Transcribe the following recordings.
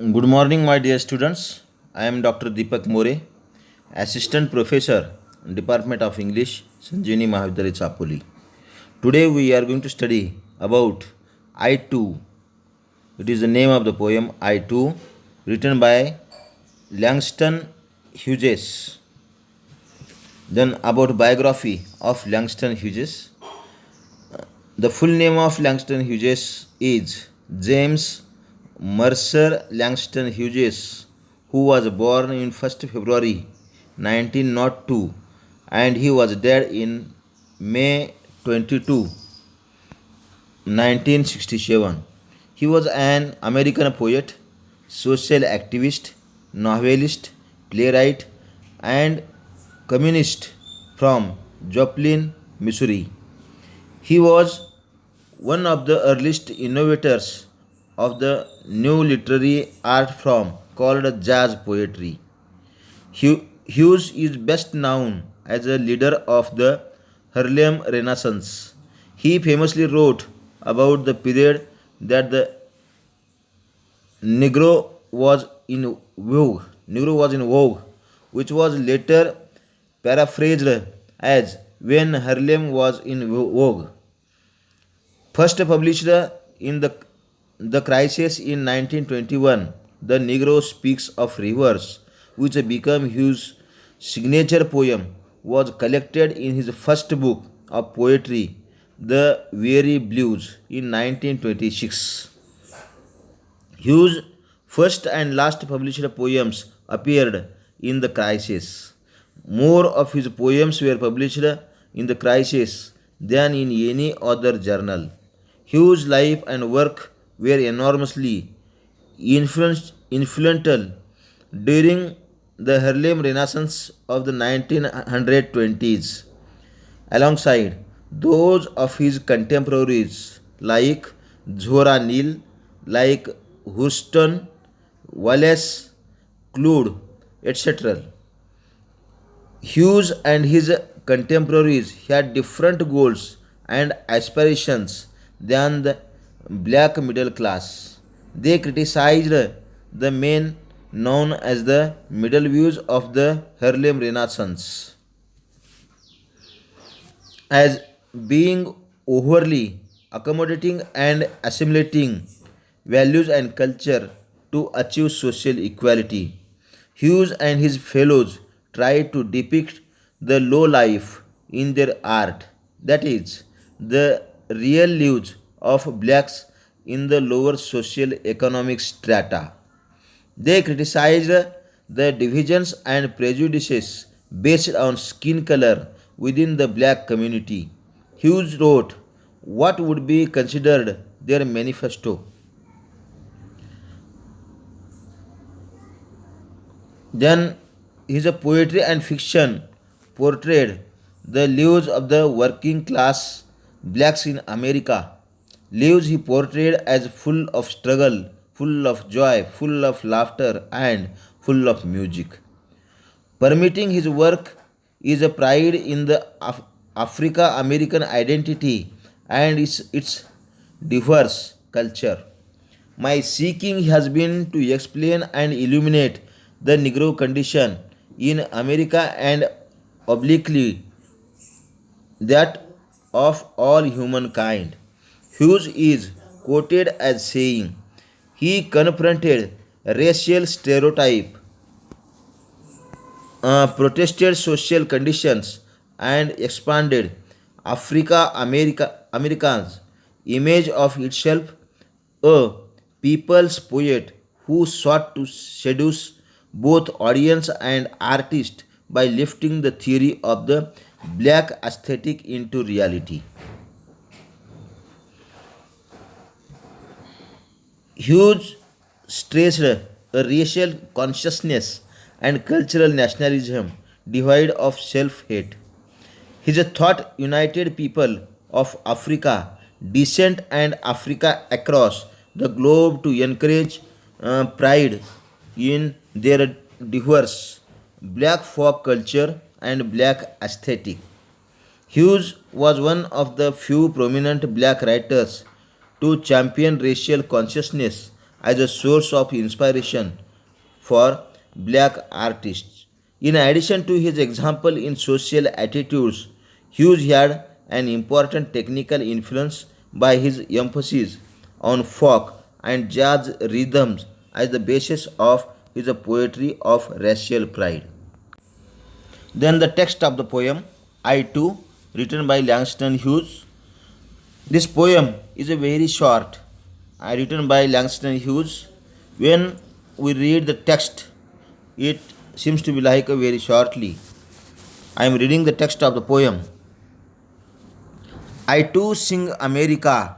Good morning, my dear students. I am Dr. Deepak More, Assistant Professor, Department of English, Sanjini Mahavidyalaya Chapoli. Today we are going to study about I Too. It is the name of the poem I Too, written by Langston Hughes. Then about biography of Langston Hughes. The full name of Langston Hughes is James Mercer Langston Hughes, who was born in 1st February 1902 and he was dead in May 22, 1967. He was an American poet, social activist, novelist, playwright, and communist from Joplin, Missouri. He was one of the earliest innovators of the new literary art form called jazz poetry. Hughes is best known as a leader of the Harlem Renaissance. He famously wrote about the period that the Negro was in vogue, which was later paraphrased as when Harlem was in vogue. First published in the Crisis in 1921, The Negro Speaks of Rivers, which became Hughes' signature poem, was collected in his first book of poetry, The Weary Blues, in 1926. Hughes' first and last published poems appeared in The Crisis. More of his poems were published in The Crisis than in any other journal. Hughes' life and work were enormously influential during the Harlem Renaissance of the 1920s, alongside those of his contemporaries like Zora Neale, like Houston, Wallace, Claude, etc. Hughes and his contemporaries had different goals and aspirations than the black middle class. They criticized the men known as the middle views of the Harlem Renaissance as being overly accommodating and assimilating values and culture to achieve social equality. Hughes and his fellows tried to depict the low life in their art, that is, the real lives of blacks in the lower social economic strata. They criticized the divisions and prejudices based on skin color within the black community. Hughes wrote what would be considered their manifesto. Then his poetry and fiction portrayed the lives of the working class blacks in America. Lives he portrayed as full of struggle, full of joy, full of laughter, and full of music. Permitting his work is a pride in the Africa American identity and its diverse culture. My seeking has been to explain and illuminate the Negro condition in America and obliquely that of all humankind. Hughes is quoted as saying, he confronted racial stereotype, protested social conditions, and expanded America's image of itself, a people's poet who sought to seduce both audience and artist by lifting the theory of the black aesthetic into reality. Hughes stressed a racial consciousness and cultural nationalism devoid of self hate. His thought united people of Africa, descent and Africa across the globe to encourage pride in their diverse black folk culture and black aesthetic. Hughes was one of the few prominent black writers to champion racial consciousness as a source of inspiration for black artists. In addition to his example in social attitudes, Hughes had an important technical influence by his emphasis on folk and jazz rhythms as the basis of his poetry of racial pride. Then the text of the poem, I Too, written by Langston Hughes. This poem is a very short, written by Langston Hughes. When we read the text, it seems to be like a very shortly. I am reading the text of the poem. I too sing America.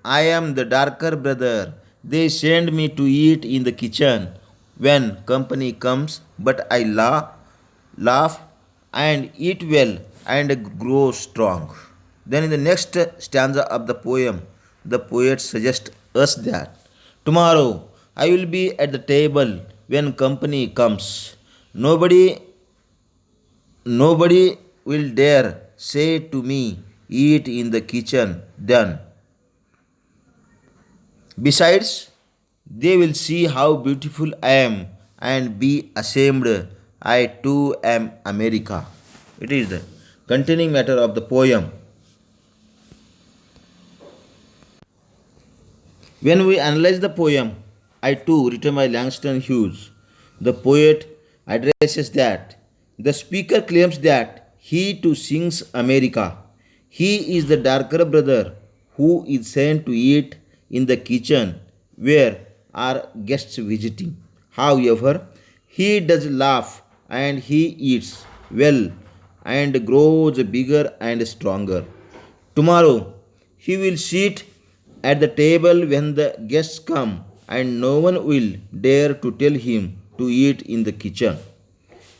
I am the darker brother. They send me to eat in the kitchen when company comes, but I laugh and eat well and grow strong. Then in the next stanza of the poem, the poet suggests us that tomorrow I will be at the table when company comes. Nobody Nobody will dare say to me, eat in the kitchen then. Besides, they will see how beautiful I am and be ashamed. I too am America. It is the containing matter of the poem. When we analyze the poem, I too, written by Langston Hughes, the poet addresses that the speaker claims that he too sings America. He is the darker brother who is sent to eat in the kitchen where are guests visiting. However, he does laugh and he eats well and grows bigger and stronger. Tomorrow he will sit at the table when the guests come, and no one will dare to tell him to eat in the kitchen.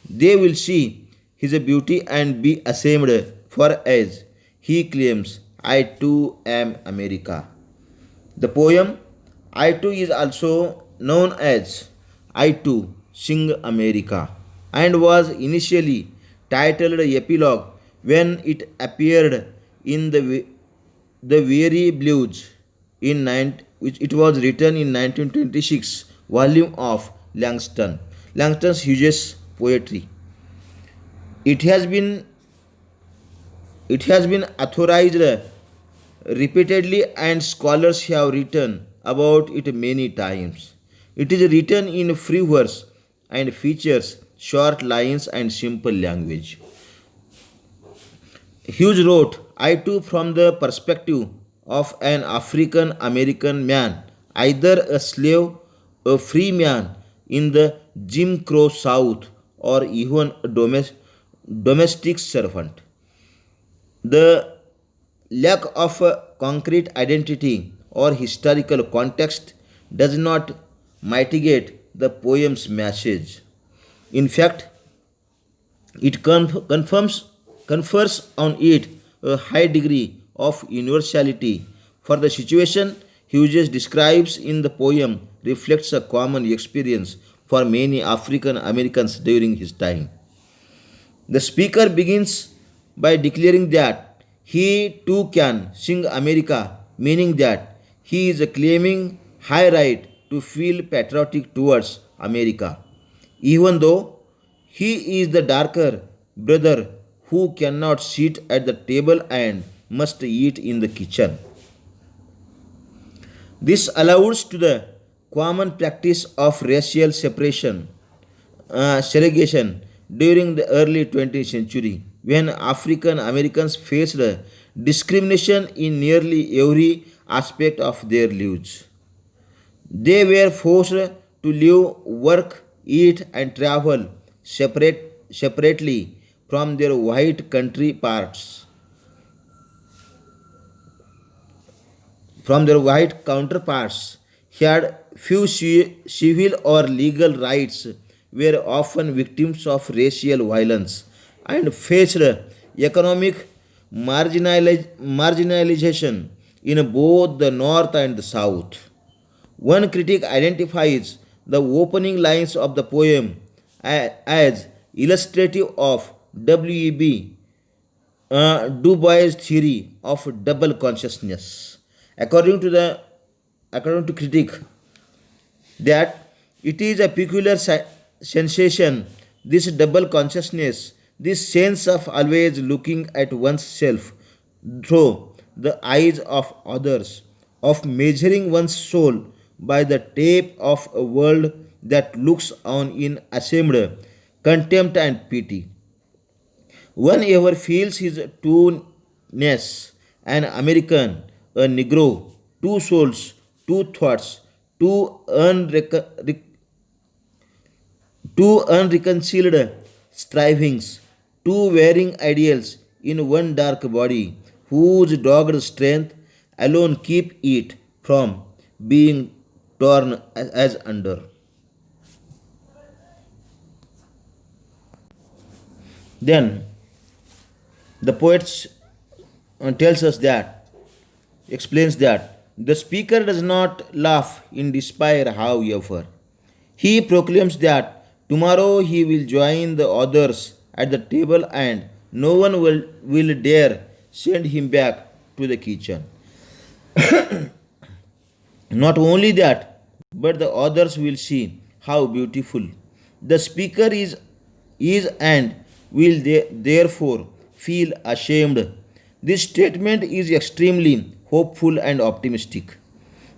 They will see his beauty and be ashamed, for as he claims, I too am America. The poem I too is also known as I too sing America and was initially titled Epilogue when it appeared in the Weary Blues which it was written in 1926 volume of Langston Hughes poetry. It has been it has been authorized repeatedly and scholars have written about it many times. It is written in free verse and features short lines and simple language. Hughes wrote, I too, from the perspective of an African American man, either a slave, a free man in the Jim Crow South, or even a domestic servant. The lack of a concrete identity or historical context does not mitigate the poem's message. In fact, it confers on it a high degree of universality, for the situation Hughes describes in the poem reflects a common experience for many African Americans during his time. The speaker begins by declaring that he too can sing America, meaning that he is claiming high right to feel patriotic towards America, even though he is the darker brother who cannot sit at the table and must eat in the kitchen. This allows to the common practice of racial segregation during the early 20th century when African Americans faced discrimination in nearly every aspect of their lives. They were forced to live, work, eat, and travel separately from their white country parts, from their white counterparts, had few civil or legal rights, were often victims of racial violence, and faced economic marginalization in both the North and the South. One critic identifies the opening lines of the poem as illustrative of W.E.B. Du Bois' theory of double consciousness. According to the according to critic, that it is a peculiar sensation, this double consciousness, this sense of always looking at oneself through the eyes of others, of measuring one's soul by the tape of a world that looks on in ashamed contempt and pity. One ever feels his two-ness, an American, a Negro, two souls, two thoughts, two, two unreconciled strivings, two varying ideals in one dark body, whose dogged strength alone keep it from being torn as under. Then the poet tells us that, explains that the speaker does not laugh in despair, however. He proclaims that tomorrow he will join the others at the table and no one will dare send him back to the kitchen. Not only that, but the others will see how beautiful the speaker is and will therefore feel ashamed. This statement is extremely hopeful and optimistic.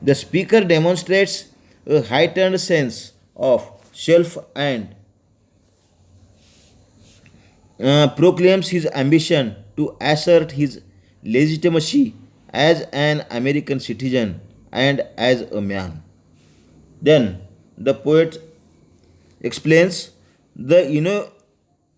The speaker demonstrates a heightened sense of self and proclaims his ambition to assert his legitimacy as an American citizen and as a man. Then the poet explains the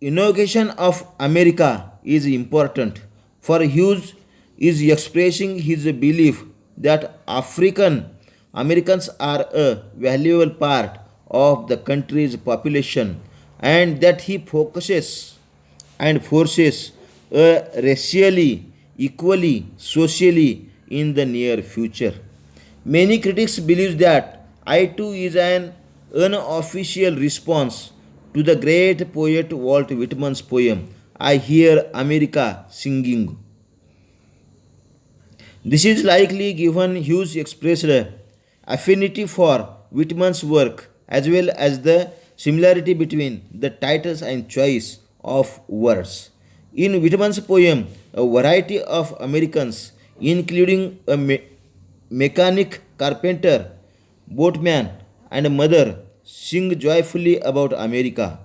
inauguration of America is important, for Hughes is expressing his belief that African Americans are a valuable part of the country's population and that he focuses and forces a racially, equally, socially in the near future. Many critics believe that I too is an unofficial response to the great poet Walt Whitman's poem I Hear America Singing. This is likely given Hughes expressed affinity for Whitman's work as well as the similarity between the titles and choice of words. In Whitman's poem, a variety of Americans, including a mechanic, carpenter, boatman, and a mother, sing joyfully about America.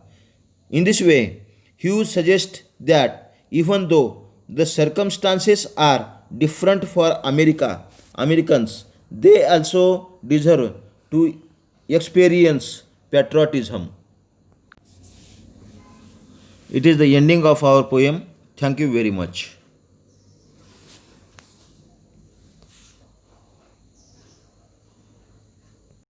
In this way, Hughes suggests that even though the circumstances are different for Americans, they also deserve to experience patriotism. It is the ending of our poem. Thank you very much.